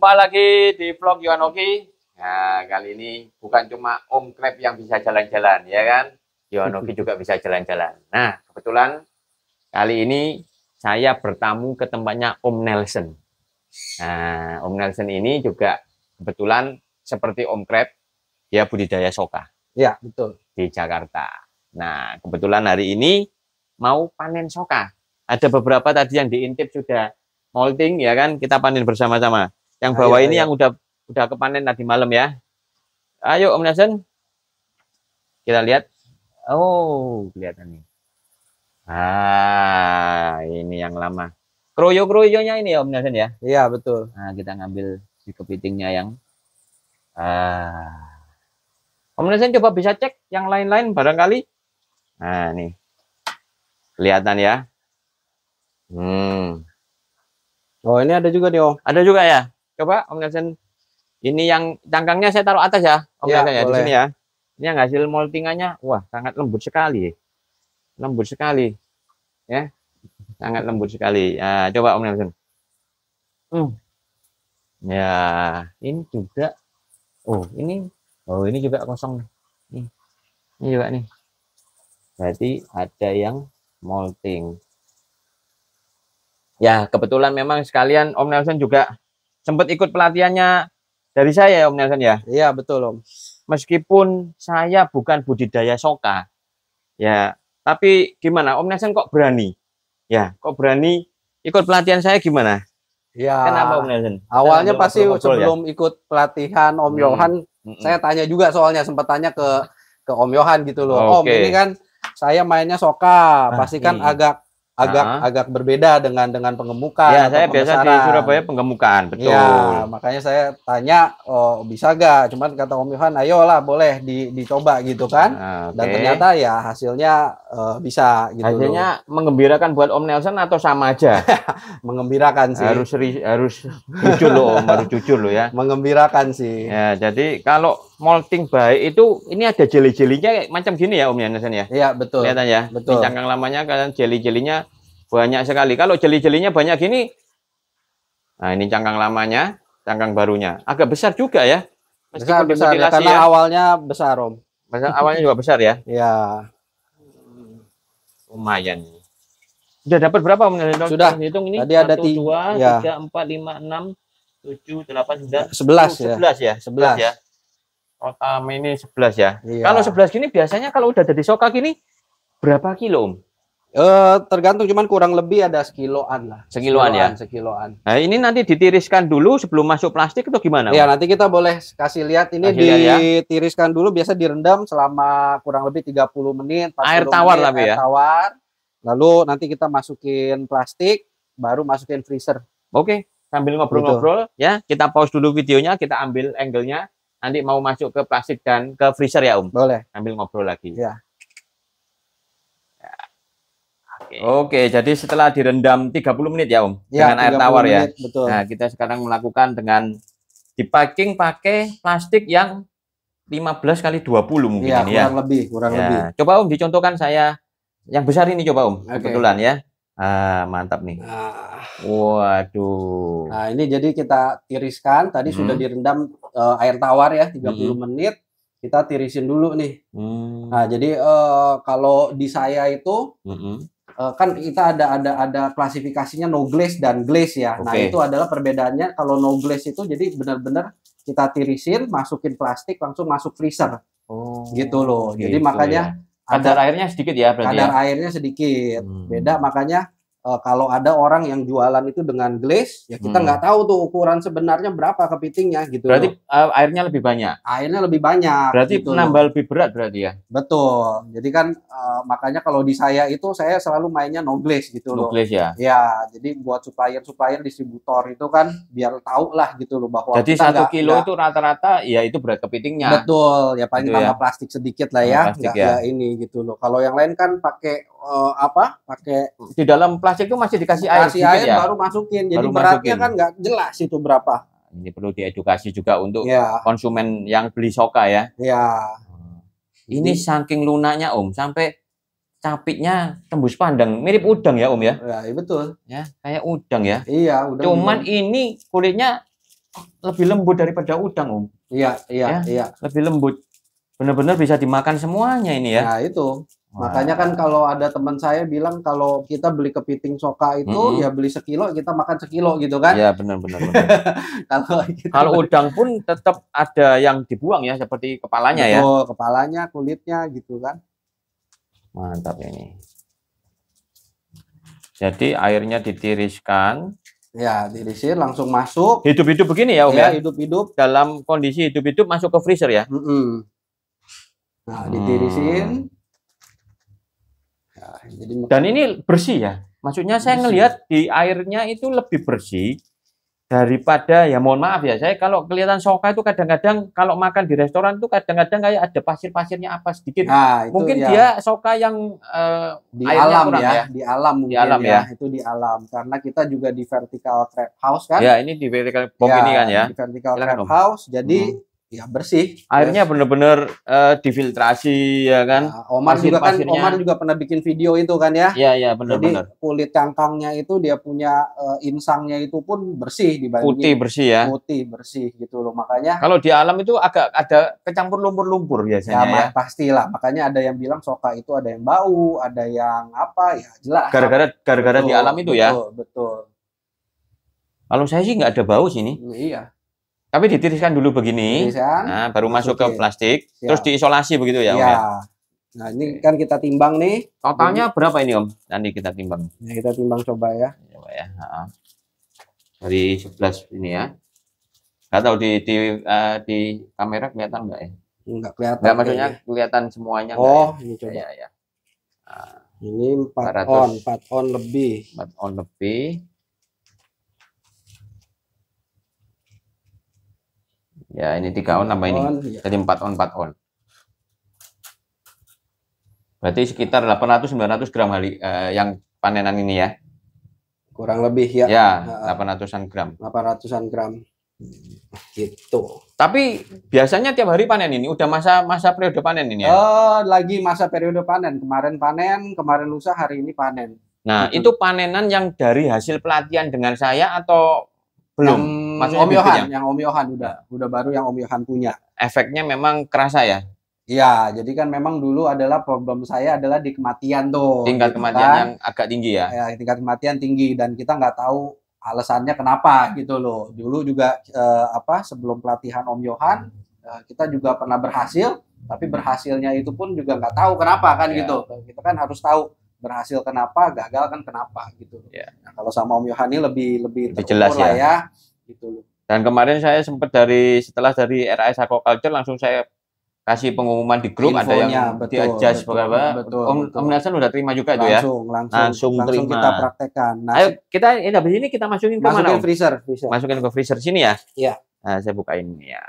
Jumpa lagi di vlog Yohanoki. Nah, kali ini bukan cuma Om Krep yang bisa jalan-jalan, ya kan? Yohanoki juga bisa jalan-jalan. Nah, kebetulan kali ini saya bertamu ke tempatnya Om Nelson. Nah, Om Nelson ini juga kebetulan seperti Om Krep, dia budidaya soka. Ya, betul. Di Jakarta. Nah, kebetulan hari ini mau panen soka. Ada beberapa tadi yang diintip sudah molting, ya kan? Kita panen bersama-sama. Yang bawah ini yang udah kepanen tadi malam ya. Ayo Om Nelson. Kita lihat. Oh, kelihatan nih. Ah, ini yang lama. Kroyo-kroyonya ini ya Om Nelson ya? Iya, betul. Nah, kita ngambil di kepitingnya yang Om Nelson coba bisa cek yang lain-lain barangkali. Nah, nih. Kelihatan ya. Oh, ini ada juga nih, Om. Ada juga ya. Coba Om Nelson. Ini yang cangkangnya saya taruh atas ya, Om Nelson ya, di sini ya. Ini yang hasil moltingannya, wah sangat lembut sekali. Lembut sekali. Ya. Sangat lembut sekali. Ya, coba Om Nelson. Ya, ini juga. Oh, ini juga kosong. Nih. Ini juga nih. Berarti ada yang molting. Ya, kebetulan memang sekalian Om Nelson juga sempat ikut pelatihannya dari saya, Om Nelson ya. Iya, betul, Om. Meskipun saya bukan budidaya soka, ya, tapi gimana Om Nelson kok berani? Ya, kok berani ikut pelatihan saya gimana? Ya. Kenapa Om Nelson? Awalnya pasti sebelum ikut pelatihan Om Yohan, saya tanya juga soalnya sempat tanya ke Om Yohan gitu loh. Om, ini kan saya mainnya soka, pasti kan agak berbeda dengan pengemukan. Ya, saya biasa di Surabaya penggemukan, betul. Ya, makanya saya tanya, oh bisa gak? Cuman kata Om Yohan, ayolah boleh dicoba gitu kan. Dan ternyata ya hasilnya bisa gitu. Hasilnya menggembirakan buat Om Nelson atau sama aja? Mengembirakan sih. Harus jujur loh Om, harus jujur loh ya. Mengembirakan sih. Ya, jadi kalau molting baik itu ini ada jeli-jelinya macam gini ya Om Nelson ya? Iya, betul. Kelihatan ya? Betul. Di cangkang lamanya kalian jeli-jelinya banyak sekali. Kalau jeli-jelinya banyak gini, nah ini cangkang lamanya, cangkang barunya. Agak besar juga ya. Besar ya, karena awalnya besar Om. Awalnya juga besar ya? Ya. Lumayan. Sudah dapat berapa Om Nelson? Sudah. Hitung ini. Tadi ada 1, 2, 3, 4, 5, 6, 7, 8, 9, 11 ya. 11 ya. Total ini 11 ya. Iya. Kalau 11 gini biasanya kalau udah jadi soka gini berapa kilo Om? Tergantung, cuman kurang lebih ada sekiloan lah. Sekiloan ya? Sekiloan. Nah, ini nanti ditiriskan dulu sebelum masuk plastik atau gimana? Ya, nanti kita boleh kasih lihat. Ini ditiriskan dulu, biasa direndam selama kurang lebih 30 menit. Air tawar tapi ya? Air tawar. Lalu nanti kita masukin plastik, baru masukin freezer. Oke, sambil ngobrol-ngobrol ya, kita pause dulu videonya, kita ambil angle-nya. Nanti mau masuk ke plastik dan ke freezer ya Om? Boleh. Sambil ngobrol lagi. Ya. Oke, jadi setelah direndam 30 menit ya Om, ya, dengan air tawar ya. Betul. Nah, kita sekarang melakukan dengan dipacking pakai plastik yang 15 kali 20 mungkin ya, ini ya. Kurang lebih. Coba Om dicontohkan saya yang besar ini coba Om, kebetulan ya. Mantap nih. Waduh. Nah, ini jadi kita tiriskan, tadi sudah direndam air tawar ya, 30 menit. Kita tirisin dulu nih. Nah, jadi kalau di saya itu kan kita ada klasifikasinya no glaze dan glaze ya. Nah, itu adalah perbedaannya. Kalau no glaze itu jadi benar-benar kita tirisin, masukin plastik, langsung masuk freezer. Gitu loh. Jadi makanya kadar airnya sedikit ya berarti. Kadar airnya sedikit. Beda, makanya kalau ada orang yang jualan itu dengan glaze, ya kita nggak tahu tuh ukuran sebenarnya berapa kepitingnya gitu. Berarti airnya lebih banyak. Airnya lebih banyak. Berarti gitu nambah lebih berat berarti ya. Betul. Jadi kan makanya kalau di saya itu saya selalu mainnya no glaze gitu loh. No glaze ya. Ya, jadi buat supplier distributor itu kan biar tahu lah gitu loh bahwa. Jadi 1 kilo itu rata-rata ya itu berat kepitingnya. Betul. Ya paling tambah plastik sedikit lah ya. Nggak ini gitu loh. Kalau yang lain kan pakai pakai di dalam plastik itu masih dikasih air ya? Baru masukin. Jadi beratnya kan nggak jelas itu berapa. Ini perlu diedukasi juga untuk konsumen yang beli soka ya. Ya. Ini saking lunaknya Om, sampai capitnya tembus pandang, mirip udang ya Om ya. Ya, betul. Ya, kayak udang ya. Iya, udang. Cuman ini kulitnya lebih lembut daripada udang, Om. Iya, Ya, iya. lebih lembut. Benar-benar bisa dimakan semuanya ini ya. Nah, itu. Wah. Makanya kan kalau ada teman saya bilang kalau kita beli kepiting soka itu ya beli sekilo, kita makan sekilo gitu kan. Iya, benar-benar. Kalau udang pun tetap ada yang dibuang ya, seperti kepalanya ya. betul, kepalanya, kulitnya gitu kan. Mantap ini. Jadi airnya ditiriskan. Ya, tirisin langsung masuk. Hidup-hidup begini ya, Om ya? Hidup-hidup. Dalam kondisi hidup-hidup masuk ke freezer ya? Nah, ditirisin. Nah, dan ini bersih ya? Maksudnya saya ngelihat di airnya itu lebih bersih daripada, ya mohon maaf ya, saya kalau kelihatan soka itu kadang-kadang kalau makan di restoran tuh kadang-kadang kayak ada pasir-pasirnya apa sedikit. Nah, itu mungkin ya, dia soka yang di alam ya, di alam mungkin di alam ya. Itu di alam karena kita juga di vertical crab house kan. Ya, ini di vertical box ini kan ya. Di vertical crab house, jadi ya bersih. Airnya benar-benar difiltrasi ya kan. Omar juga pernah bikin video itu kan ya. Iya, benar-benar. Jadi kulit cangkangnya itu dia punya insangnya itu pun bersih dibanding putih bersih ya. Putih bersih gitu loh. Makanya kalau di alam itu agak ada kecampur lumpur-lumpur biasanya ya. Pastilah. Makanya ada yang bilang soka itu ada yang bau, ada yang apa ya, jelas. Gara-gara di alam itu ya. Betul. Kalau saya sih nggak ada bau sini. Iya. Tapi ditiriskan dulu begini, nah, baru masuk ke plastik, terus diisolasi begitu ya, Om ya? Nah, ini kan kita timbang nih. Totalnya berapa ini, Om? Nanti kita timbang. Nah, kita timbang coba ya. Coba ya. Dari 11 ini ya. Nggak tahu di kamera kelihatan nggak ya? Nggak kelihatan. Nggak, maksudnya kelihatan semuanya. Oh, ini coba. Ya. Nah, ini 4 on lebih. 4 on lebih. Ya, ini 3 on tambah ini. Jadi 4 on. Berarti sekitar 800-900 gram yang panenan ini ya. Kurang lebih ya. Ya, 800-an gram. 800-an gram. Gitu. Tapi biasanya tiap hari panen ini, udah masa periode panen ini ya? Lagi masa periode panen. Kemarin panen, kemarin lusa, hari ini panen. Nah, itu panenan yang dari hasil pelatihan dengan saya atau belum? Yang Om Yohan udah baru yang Om Yohan punya. Efeknya memang kerasa ya? Iya, jadi kan memang dulu adalah problem saya adalah di kematian tuh. Tingkat kematian yang agak tinggi ya? Ya, tingkat kematian tinggi dan kita nggak tahu alasannya kenapa gitu loh. Dulu juga sebelum pelatihan Om Yohan kita juga pernah berhasil, tapi berhasilnya itu pun juga nggak tahu kenapa kan gitu. Kita kan harus tahu berhasil kenapa, gagal kan kenapa gitu. Nah, kalau sama Om Yohan ini lebih jelas ya. Gitu. Dan kemarin saya sempat setelah dari RAS Aquaculture langsung saya kasih pengumuman di grup. Infonya, ada yang di-adjust Om Nelson udah terima juga itu ya. Langsung terima. Kita praktekkan. Nah, ayo kita habis ini kita masukin ke mana? Freezer. Masukin ke freezer sini ya. Iya. Nah, saya bukain ya.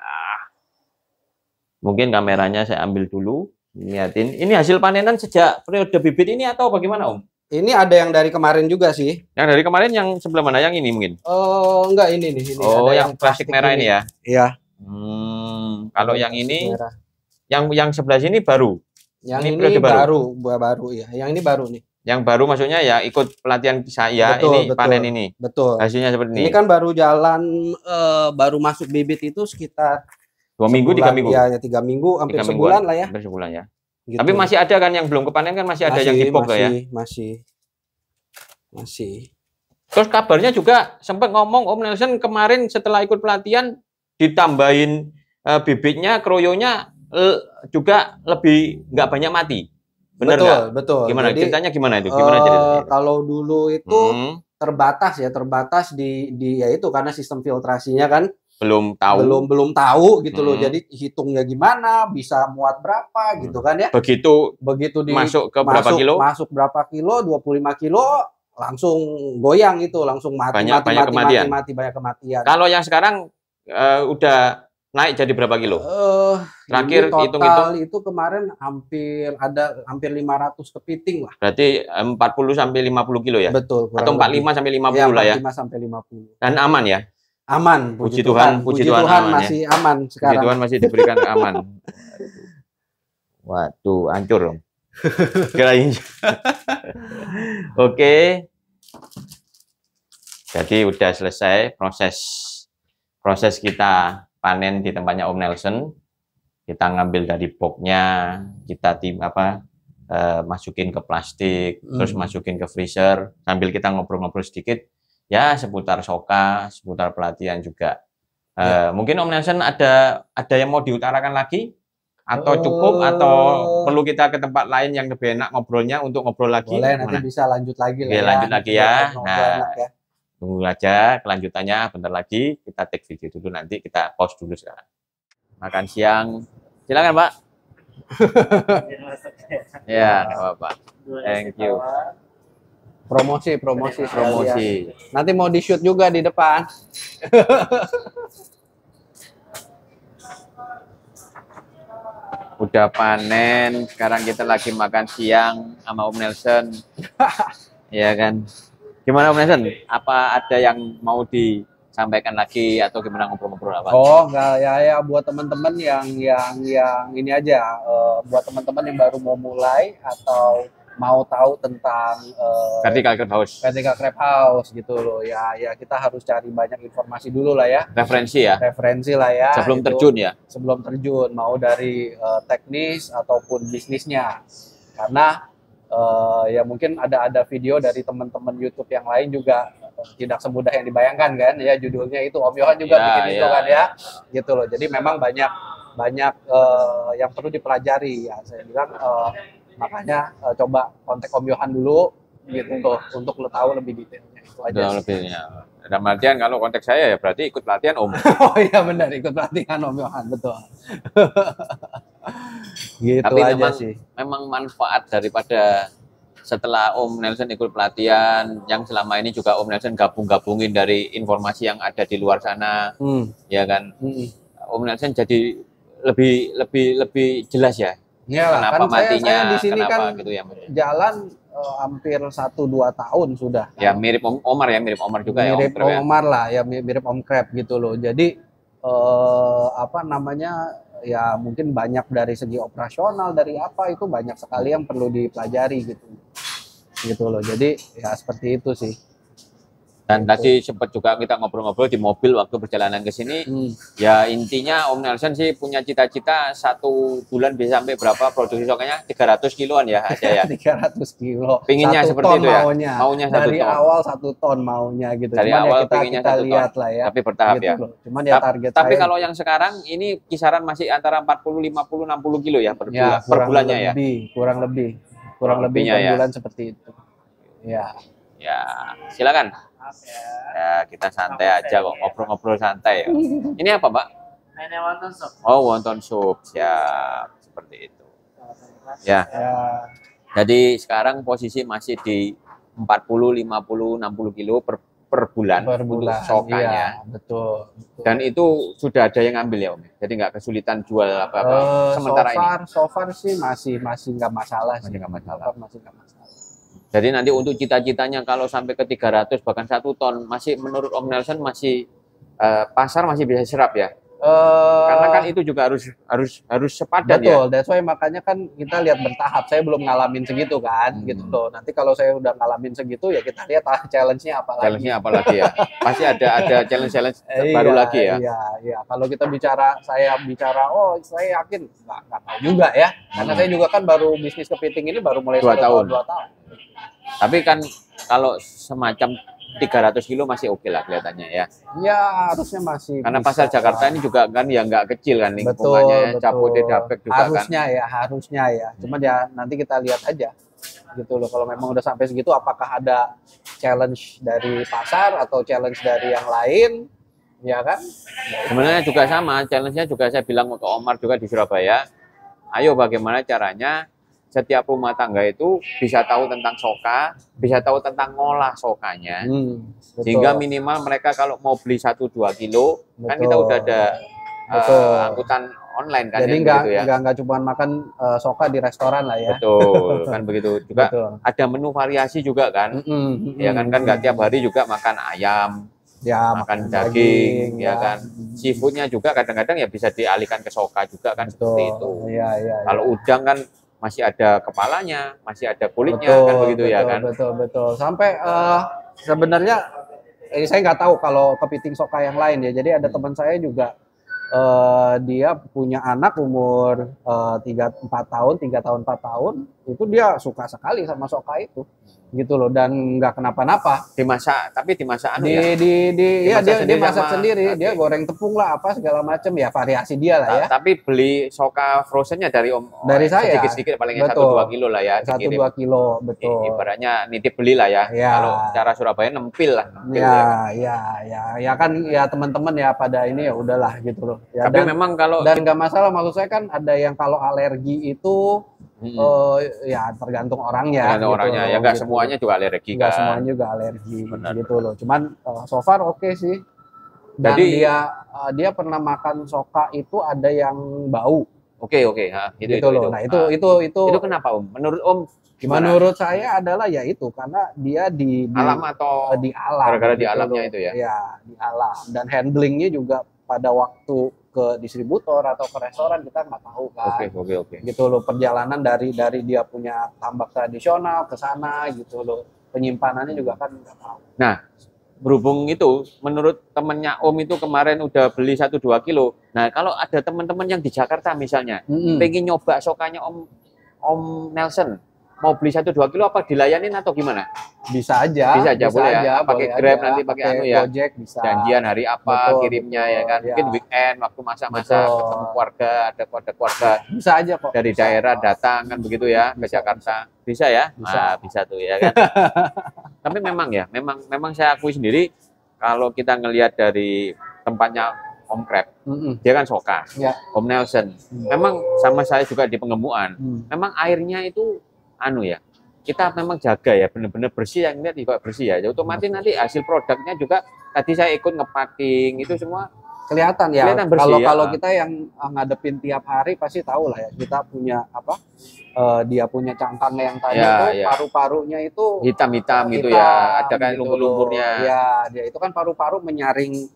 Mungkin kameranya saya ambil dulu. Lihatin. Ini hasil panenan sejak periode bibit ini atau bagaimana, Om? Ini ada yang dari kemarin juga sih. Yang dari kemarin yang sebelah mana? Yang ini mungkin? Oh, enggak, ini nih. Oh, ada yang plastik merah ini ya? Iya. Kalau yang ini, yang sebelah sini baru. Yang ini baru ya. Yang ini baru nih. Yang baru maksudnya ya ikut pelatihan saya, betul, panen ini. Betul. Hasilnya seperti ini. Ini kan baru jalan, baru masuk bibit itu sekitar 2 minggu, 3 minggu. Ya, 3 minggu, hampir sebulan lah ya. Hampir sebulan ya. Gitu. Tapi masih ada kan yang belum kepanen kan masih ada yang di box ya? Masih. Terus kabarnya juga sempat ngomong Om Nelson kemarin setelah ikut pelatihan ditambahin bibitnya, kroyonya juga lebih nggak banyak mati. Benar nggak? Betul. Gimana? Jadi, ceritanya gimana itu? Gimana ceritanya? Kalau dulu itu terbatas di ya itu karena sistem filtrasinya kan belum tahu gitu loh. Jadi hitungnya gimana, bisa muat berapa gitu kan ya. Begitu masuk ke berapa kilo? Masuk berapa kilo, 25 kilo langsung goyang itu, langsung mati banyak kematian. Kalau yang sekarang udah naik jadi berapa kilo? Terakhir hitung-hitung itu kemarin hampir 500 kepiting lah. Berarti 40 sampai 50 kilo ya? Betul. Atau 45 sampai 50 lah ya? 45 sampai 50. Dan aman ya? Aman, puji Tuhan aman, masih ya? Aman sekarang. Puji Tuhan masih diberikan aman. Waduh, hancur dong. Oke. Jadi udah selesai proses proses kita panen di tempatnya Om Nelson, kita ngambil dari boxnya, kita masukin ke plastik, terus masukin ke freezer, sambil kita ngobrol-ngobrol sedikit, ya seputar soka, seputar pelatihan juga. Mungkin Om Nelson ada yang mau diutarakan lagi? Atau cukup, atau perlu kita ke tempat lain yang lebih enak ngobrolnya untuk ngobrol lagi? Boleh, nanti bisa lanjut lagi lah ya. Lanjut lagi ya. Nah, ya. tunggu aja kelanjutannya bentar lagi. Kita take video dulu, nanti kita pause dulu sekarang. Makan siang. Silakan, Pak. Ya, nggak apa-apa. Thank you. Promosi. Nanti mau di shoot juga di depan. Udah panen, sekarang kita lagi makan siang sama Om Nelson. Ya kan? Gimana Om Nelson? Apa ada yang mau disampaikan lagi atau gimana ngobrol-ngobrol apa? Oh, enggak ya buat teman-teman yang ini aja, buat teman-teman yang baru mau mulai atau mau tahu tentang Vertical crab house gitu loh ya kita harus cari banyak informasi dulu lah ya, referensi lah ya sebelum terjun mau dari teknis ataupun bisnisnya, karena ya mungkin ada video dari teman-teman YouTube yang lain juga tidak semudah yang dibayangkan kan ya, judulnya itu Om Yohan juga bikin itu kan ya gitu loh, jadi memang banyak yang perlu dipelajari ya, saya bilang makanya coba kontak Om Yohan dulu gitu loh, untuk lo tahu lebih detailnya, itu aja. Dalam artian kalau kontak saya ya berarti ikut pelatihan Om. Oh iya benar, ikut pelatihan Om Yohan, betul. Gitu. Tapi aja memang manfaat daripada setelah Om Nelson ikut pelatihan, yang selama ini juga Om Nelson gabungin dari informasi yang ada di luar sana, ya kan? Om Nelson jadi lebih jelas ya. Iyalah, kenapa kan matinya, saya di sini kenapa kan gitu ya. Jalan hampir 1-2 tahun sudah. Ya mirip Om Omar juga ya. Mirip Om Omar lah ya, mirip Om Crab gitu loh. Jadi ya mungkin banyak dari segi operasional, dari apa itu banyak sekali yang perlu dipelajari gitu loh. Jadi ya seperti itu sih. Dan tadi sempat juga kita ngobrol-ngobrol di mobil waktu perjalanan ke sini. Ya intinya Om Nelson sih punya cita-cita 1 bulan bisa sampai berapa produksi sokanya? 300 kiloan ya ada ya. 300 kilo. Pinginnya seperti itu ya. Maunya dari awal 1 ton maunya gitu. Dari cuman awal ya kita lihat lah ya. Tapi bertahap gitu ya. Loh. Cuman ya target tapi kalau yang sekarang ini kisaran masih antara 40, 50, 60 kilo ya per bulannya ya. Kurang lebih per bulan seperti itu. Ya. Ya, silakan. Ya, kita santai aja kok, ngobrol-ngobrol santai ya. Ini apa, Mbak? Ini wonton soup. Oh, wonton soup. Ya, seperti itu. Ya. Jadi sekarang posisi masih di 40, 50, 60 kilo per bulan untuk sokanya. Iya, betul. Dan itu sudah ada yang ngambil ya, Om. Jadi nggak kesulitan jual apa-apa sementara ini. So far sih masih nggak masalah sih. Masih nggak masalah. Jadi nanti untuk cita-citanya kalau sampai ke 300 bahkan 1 ton, masih menurut Om Nelson masih pasar masih bisa serap ya? Karena kan itu juga harus sepadan. Betul, that's why makanya kan kita lihat bertahap. Saya belum ngalamin segitu kan, gitu loh. Nanti kalau saya udah ngalamin segitu ya kita lihat challenge-nya apa lagi. Challenge-nya apa lagi ya? Pasti ada challenge baru lagi ya. Iya. Kalau kita saya bicara, oh saya yakin nggak tahu juga ya. Karena saya juga kan baru bisnis kepiting ini baru mulai 2 tahun. Tapi kan kalau semacam 300 kilo masih oke lah kelihatannya ya. Ya harusnya masih. Karena pasar Jakarta ini juga kan ya nggak kecil kan lingkungannya, Jabodetabek juga harusnya ya. Cuma ya nanti kita lihat aja gitu loh. Kalau memang udah sampai segitu, apakah ada challenge dari pasar atau challenge dari yang lain, ya kan? Sebenarnya juga sama, challenge-nya juga saya bilang ke Omar juga di Surabaya. Ayo bagaimana caranya setiap rumah tangga itu bisa tahu tentang soka, bisa tahu tentang ngolah sokanya, sehingga minimal mereka kalau mau beli 1-2 kilo, kan kita udah ada angkutan online kan. Jadi nggak cuma makan soka di restoran lah ya. Betul, kan begitu juga. Ada menu variasi juga kan, ya kan nggak tiap hari juga makan ayam, ya, makan daging, ya kan. Seafoodnya juga kadang-kadang ya bisa dialihkan ke soka juga kan, seperti itu. Kalau udang kan masih ada kepalanya, masih ada kulitnya, kan begitu ya kan. Betul. Sampai sebenarnya saya nggak tahu kalau kepiting soka yang lain ya. Jadi ada teman saya juga dia punya anak umur 3 tahun 4 tahun, itu dia suka sekali sama soka itu, gitu loh, dan nggak kenapa-napa. Dimasak, tapi dimasak anu ya dia masak sendiri, dia goreng tepung lah apa segala macam ya, variasi dia lah ya. Tapi beli soka frozennya dari dari saya sedikit-sedikit, palingnya 1-2 kilo lah ya, 1-2 kilo, betul. Ibaratnya nitip beli lah ya. Kalau cara Surabaya nempil lah. Ya kan ya teman-teman ya pada ini ya udahlah gitu loh. Ya, tapi memang kalau dan nggak masalah, maksud saya kan ada yang kalau alergi itu ya tergantung orangnya. Tergantung orangnya ya, nggak semuanya juga alergi kan. Nggak semuanya juga alergi. Benar, gitu loh. Cuman so far oke sih. Dan jadi dia pernah makan soka itu ada yang bau. Oke. Itu loh. Nah itu kenapa Om? Menurut Om gimana? Menurut saya adalah ya itu karena dia di alam atau di alam. Gara-gara di alamnya itu ya. Ya di alam, dan handlingnya juga pada waktu ke distributor atau ke restoran kita nggak tahu kan. Oke. Gitu loh, perjalanan dari dia punya tambak tradisional ke sana gitu loh. Penyimpanannya juga kan nggak tahu. Nah, berhubung itu, menurut temennya Om itu kemarin udah beli 1-2 kilo. Nah, kalau ada teman-teman yang di Jakarta misalnya, pengen nyoba sokanya Om Nelson, mau beli 1-2 kilo apa dilayanin atau gimana? Bisa aja boleh ya. Pakai Grab aja, nanti pakai anu ya. Gojek bisa. Janjian hari apa kirimnya ya kan. Mungkin weekend waktu masa-masa ketemu keluarga, ada keluarga. Bisa aja kok. Dari daerah datang kan begitu ya ke Jakarta. Bisa ya? Bisa tuh ya kan. Tapi memang saya akui sendiri kalau kita ngelihat dari tempatnya Om Krep, dia kan soka. Om Nelson. Memang sama saya juga di Pengemuan. Memang airnya itu kita memang jaga ya, benar-benar bersih, yang lihat juga bersih ya. Otomatis nanti hasil produknya juga, tadi saya ikut nge-packing itu semua kelihatan ya. Bersih, kalau kita yang ngadepin tiap hari pasti tahu lah ya, kita punya dia punya cangkang yang tadi itu paru-parunya itu hitam gitu ya, ada kan lumpur-lumpurnya. Ya, dia itu kan paru-paru menyaring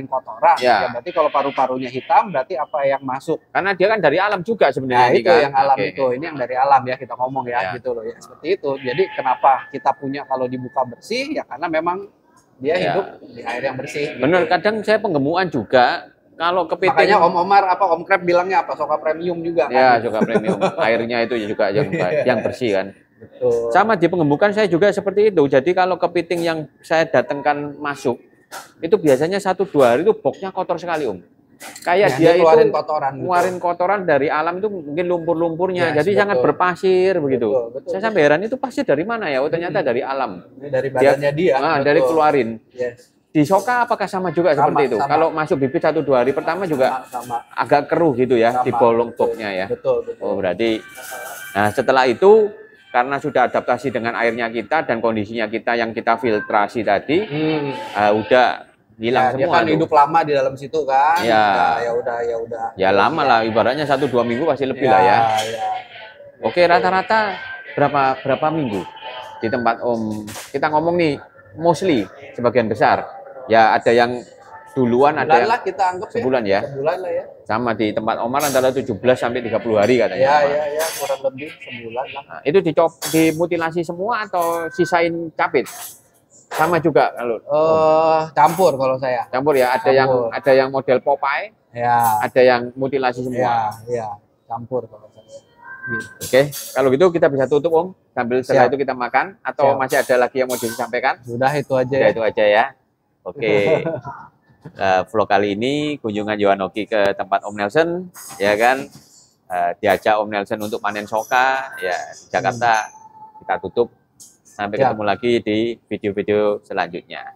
kotoran. Ya berarti kalau paru-parunya hitam berarti apa yang masuk? Karena dia kan dari alam juga sebenarnya. Nah, itu kan yang alam itu. Ini yang dari alam ya kita ngomong ya gitu loh ya. Seperti itu. Jadi kenapa kita punya kalau dibuka bersih ya karena memang dia hidup di air yang bersih. Bener, kadang saya Pengemuan juga kalau kepiting. Makanya Om Krep bilangnya apa? Soka premium juga kan? Ya, soka premium. Airnya itu juga yang bersih kan. Betul. Sama di Pengemukan saya juga seperti itu. Jadi kalau kepiting yang saya datangkan masuk itu biasanya 1-2 hari itu boxnya kotor sekali kayak dia keluarin itu ngeluarin kotoran dari alam itu mungkin lumpur-lumpurnya, jadi sangat berpasir begitu. Betul. Saya sampai heran itu pasir dari mana ya? Ternyata dari alam. Ini dari badannya dia. Dari keluarin. Di soka apakah sama juga seperti itu? Kalau masuk bibit 1-2 hari pertama juga agak keruh gitu ya di bolong boxnya ya. Betul. Berarti nah setelah itu karena sudah adaptasi dengan airnya kita dan kondisinya kita yang kita filtrasi tadi, udah hilang semua. Dia kan hidup lama di dalam situ kan. Ya udah. Ya lama lah, ibaratnya 1-2 minggu pasti lebih lah ya. Oke, rata-rata berapa minggu di tempat Om? Kita ngomong nih mostly sebagian besar. Ya ada yang duluan, ada yang kita anggap sebulan ya. Sebulan lah ya. Sama di tempat Omar antara 17 sampai 30 hari katanya. Ya, kurang lebih sebulan lah. Nah, itu dimutilasi semua atau sisain capit? Sama juga kalau campur kalau saya. Campur ya, ada yang model Popeye. Ya. Ada yang mutilasi semua. Ya, campur kalau saya. Gitu. Oke, kalau gitu kita bisa tutup Om. Sambil setelah itu kita makan atau masih ada lagi yang mau disampaikan? Sudah itu aja. Itu aja ya. Oke. Vlog kali ini kunjungan Yohanoki ke tempat Om Nelson, ya kan, diajak Om Nelson untuk panen soka ya di Jakarta. Kita tutup, sampai ketemu lagi di video-video selanjutnya.